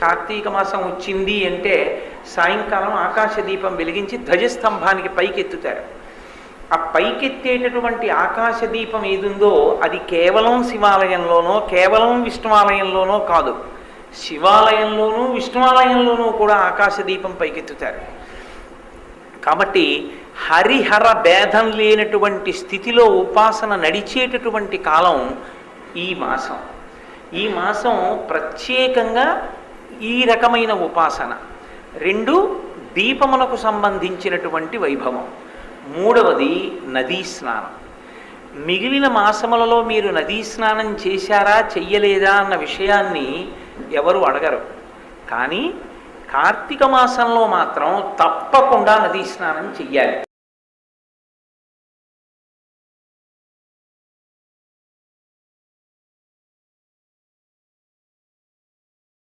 కార్తీక మాసం వచ్చింది అంటే సాయంకాలం ఆకాశ దీపం వెలిగించి ధ్వజస్తంభానికి పైకెత్తుతారు. ఆ పైకెత్తేటటువంటి ఆకాశ దీపం ఏదుందో అది కేవలం శివాలయంలోనో కేవలం విష్ణువాలయంలోనో కాదు, శివాలయంలోనూ విష్ణువాలయంలోనూ కూడా ఆకాశ దీపం పైకెత్తుతారు. కాబట్టి హరిహర భేదం లేనటువంటి స్థితిలో ఉపాసన నడిచేటటువంటి కాలం ఈ మాసం. ఈ మాసం ప్రత్యేకంగా ఈ రకమైన ఉపాసన. రెండు, దీపమునకు సంబంధించినటువంటి వైభవం. మూడవది నదీ స్నానం. మిగిలిన మాసములలో మీరు నదీ స్నానం చేశారా చెయ్యలేదా అన్న విషయాన్ని ఎవరు అడగరు. కానీ కార్తీక మాసంలో మాత్రం తప్పకుండా నదీ స్నానం చెయ్యాలి.